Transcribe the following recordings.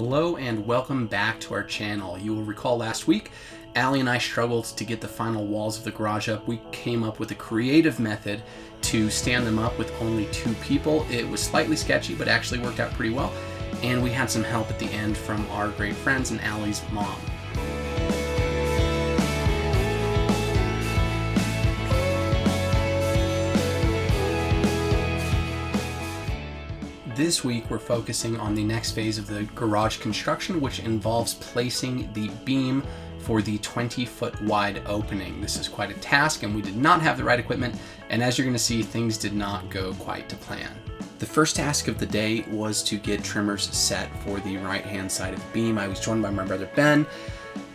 Hello and welcome back to our channel. You will recall last week, Allie and I struggled to get the final walls of the garage up. We came up with a creative method to stand them up with only 2 people. It was slightly sketchy, but actually worked out pretty well. And we had some help at the end from our great friends and Allie's mom. This week we're focusing on the next phase of the garage construction, which involves placing the beam for the 20-foot wide opening. This is quite a task and we did not have the right equipment, and as you're going to see, things did not go quite to plan. The first task of the day was to get trimmers set for the right hand side of the beam. I was joined by my brother Ben,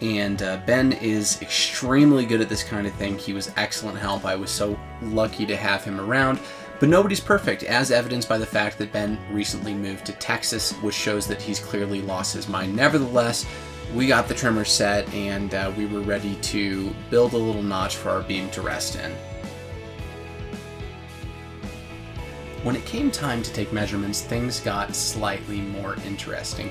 and Ben is extremely good at this kind of thing. He was excellent help. I was so lucky to have him around. But nobody's perfect, as evidenced by the fact that Ben recently moved to Texas, which shows that he's clearly lost his mind. Nevertheless, we got the trimmer set and we were ready to build a little notch for our beam to rest in. When it came time to take measurements, things got slightly more interesting.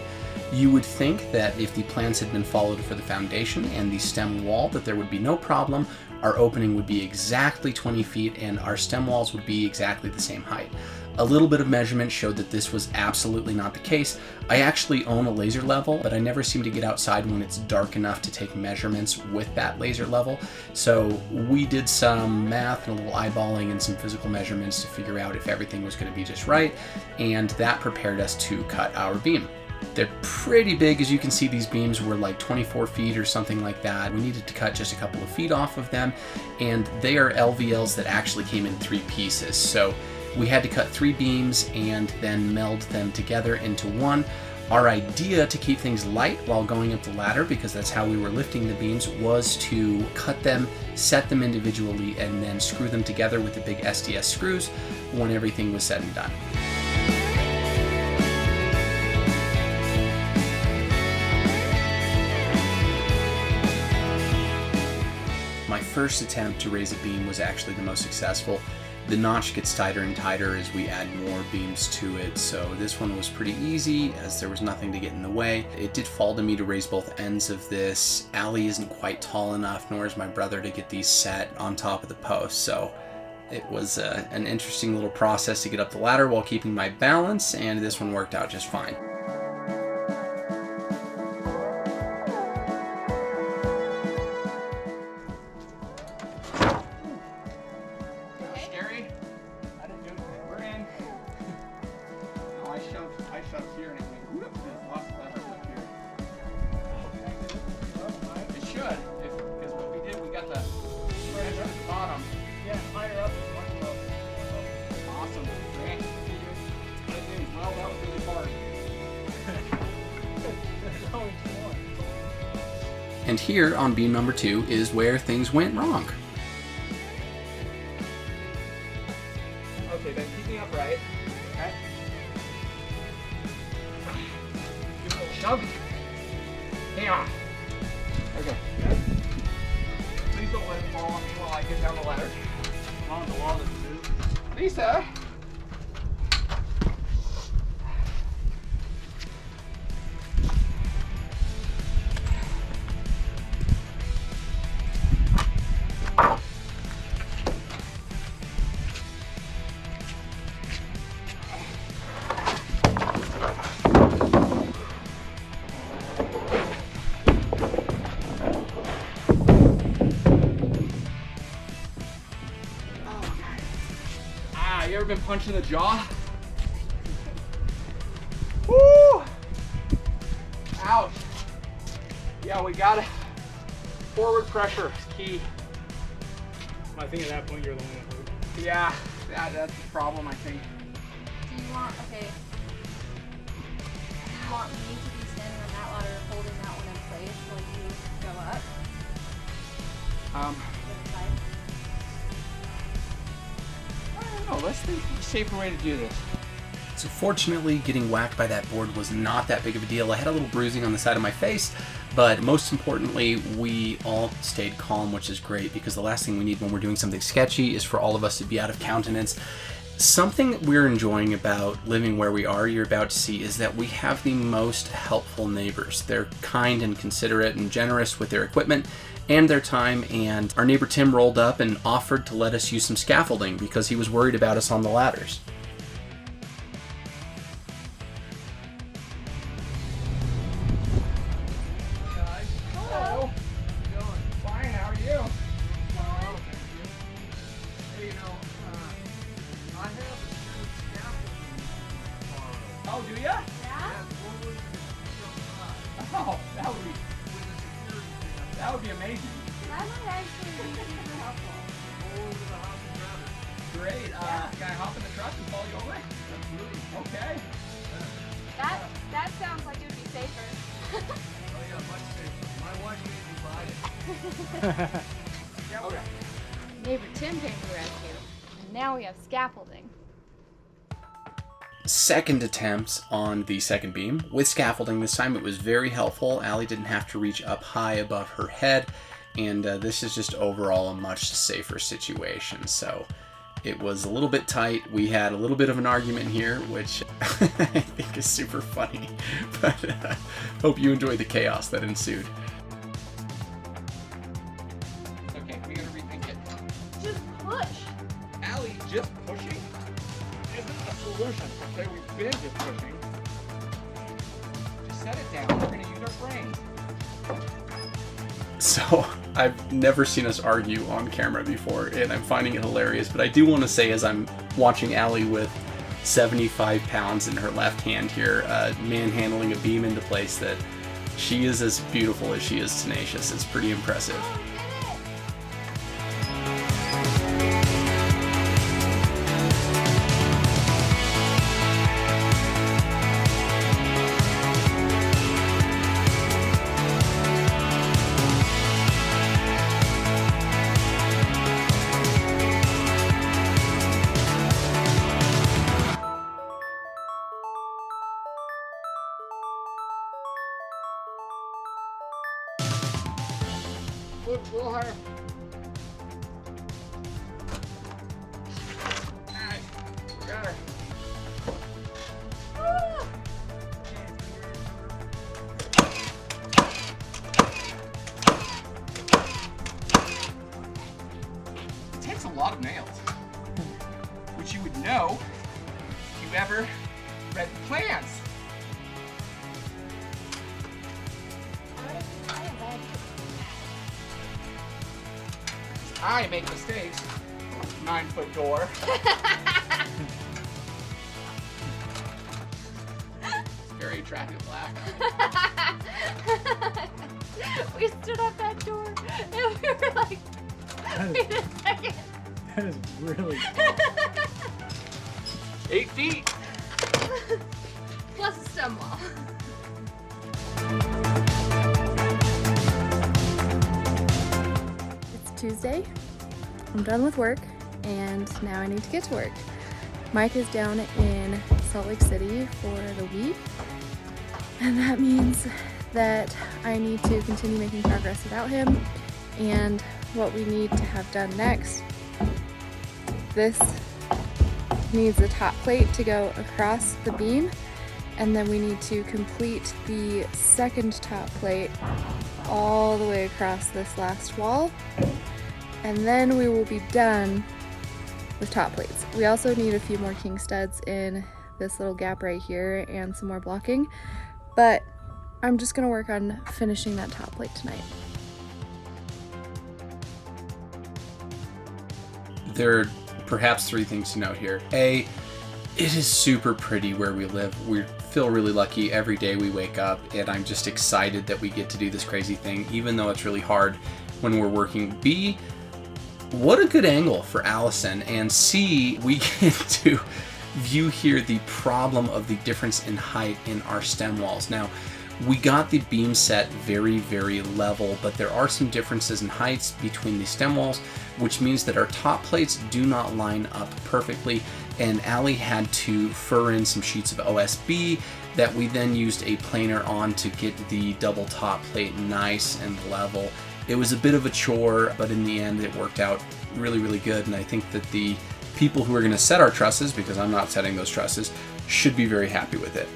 You would think that if the plans had been followed for the foundation and the stem wall, that there would be no problem. Our opening would be exactly 20 feet and our stem walls would be exactly the same height. A little bit of measurement showed that this was absolutely not the case. I actually own a laser level, but I never seem to get outside when it's dark enough to take measurements with that laser level. So we did some math and a little eyeballing and some physical measurements to figure out if everything was going to be just right, and that prepared us to cut our beam. They're pretty big. As you can see, these beams were like 24 feet or something like that. We needed to cut just a couple of feet off of them, and they are LVLs that actually came in 3 pieces. So we had to cut 3 beams and then meld them together into one. Our idea to keep things light while going up the ladder, because that's how we were lifting the beams, was to cut them, set them individually, and then screw them together with the big SDS screws when everything was said and done. My first attempt to raise a beam was actually the most successful. The notch gets tighter and tighter as we add more beams to it, so this one was pretty easy as there was nothing to get in the way. It did fall to me to raise both ends of this. Allie isn't quite tall enough, nor is my brother, to get these set on top of the post, so it was an interesting little process to get up the ladder while keeping my balance, and this one worked out just fine. I shoved here and it went whoop, and there's lots of leather up here. It should, because what we did, we got the edge at the bottom. Yeah, higher up. Awesome, great. What it means, well, that was really hard. There's always more. And here on beam number 2 is where things went wrong. Okay, then keep me upright. Okay. Give it a little shove. Yeah. Okay. Good. Please don't let it fall on me while I get down the ladder. On the wall, Lisa. You ever been punched in the jaw? Woo! Ouch. Yeah, we got it. Forward pressure is key. I think at that point you're the one that hurt. Yeah, that's the problem, I think. Do you want, okay, do you want me to be standing on that ladder holding that one in place while you go up? To the side? I don't know, let's think of a safer way to do this. So fortunately, getting whacked by that board was not that big of a deal. I had a little bruising on the side of my face, but most importantly, we all stayed calm, which is great, because the last thing we need when we're doing something sketchy is for all of us to be out of countenance. Something we're enjoying about living where we are, you're about to see, is that we have the most helpful neighbors. They're kind and considerate and generous with their equipment and their time, and our neighbor Tim rolled up and offered to let us use some scaffolding because he was worried about us on the ladders. Guys. Hello. How you doing? Fine, how are you? Well, thank you. Hey, I have a new scaffolding tomorrow. Oh, do ya? Yeah? Yes, what would you Oh, that would be with the security thing? that would be amazing. That might actually be super helpful. Go over to the house and grab it. Great. Can I hop in the truck and follow you over? Absolutely. Okay. That sounds like it would be safer. Oh yeah, much safer. My wife made me buy it. Yeah. Okay. Neighbor Tim came to the rescue, and now we have scaffolding. Second attempt on the second beam with scaffolding. This time it was very helpful. Allie didn't have to reach up high above her head, and this is just overall a much safer situation. So it was a little bit tight. We had a little bit of an argument here, which I think is super funny, but hope you enjoy the chaos that ensued. Okay, we gotta rethink it. Just push. Allie, just pushing isn't the solution. Okay, we've been just pushing. Just set it down. We're gonna use our brains. So I've never seen us argue on camera before, and I'm finding it hilarious, but I do want to say, as I'm watching Allie with 75 pounds in her left hand here, manhandling a beam into place, that she is as beautiful as she is tenacious. It's pretty impressive. Oh, we did it! We'll hire. Alright, got her. Woo! It takes a lot of nails, which you would know if you ever read the plans. I make mistakes. 9-foot door. Very attractive black. We stood up that door and we were like, wait a second. That is really 8 feet. Plus a stem wall. It's Tuesday. I'm done with work and now I need to get to work. Mike is down in Salt Lake City for the week, and that means that I need to continue making progress without him. And what we need to have done next, this needs a top plate to go across the beam, and then we need to complete the second top plate all the way across this last wall, and then we will be done with top plates. We also need a few more king studs in this little gap right here and some more blocking, but I'm just gonna work on finishing that top plate tonight. There are perhaps 3 things to note here. A, it is super pretty where we live. We feel really lucky every day we wake up, and I'm just excited that we get to do this crazy thing, even though it's really hard when we're working. B, what a good angle for Allison. And C, we get to view here the problem of the difference in height in our stem walls. Now, we got the beam set very, very level, but there are some differences in heights between the stem walls, which means that our top plates do not line up perfectly, and Allie had to fur in some sheets of OSB that we then used a planer on to get the double top plate nice and level. It was a bit of a chore, but in the end it worked out really, really good, and I think that the people who are going to set our trusses, because I'm not setting those trusses, should be very happy with it.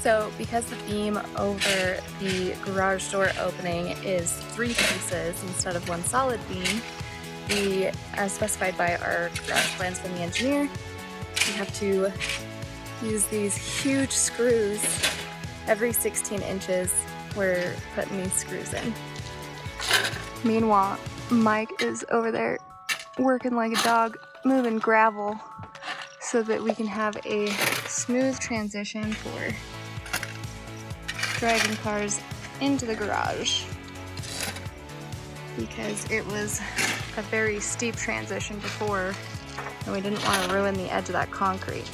So because the beam over the garage door opening is 3 pieces instead of 1 solid beam, we, as specified by our garage plans from the engineer, we have to use these huge screws. Every 16 inches we're putting these screws in. Meanwhile, Mike is over there working like a dog, moving gravel so that we can have a smooth transition for driving cars into the garage, because it was a very steep transition before and we didn't want to ruin the edge of that concrete.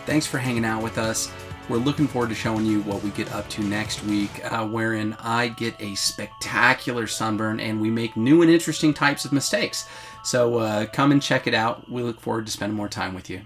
Thanks for hanging out with us. We're looking forward to showing you what we get up to next week, wherein I get a spectacular sunburn and we make new and interesting types of mistakes. So come and check it out. We look forward to spending more time with you.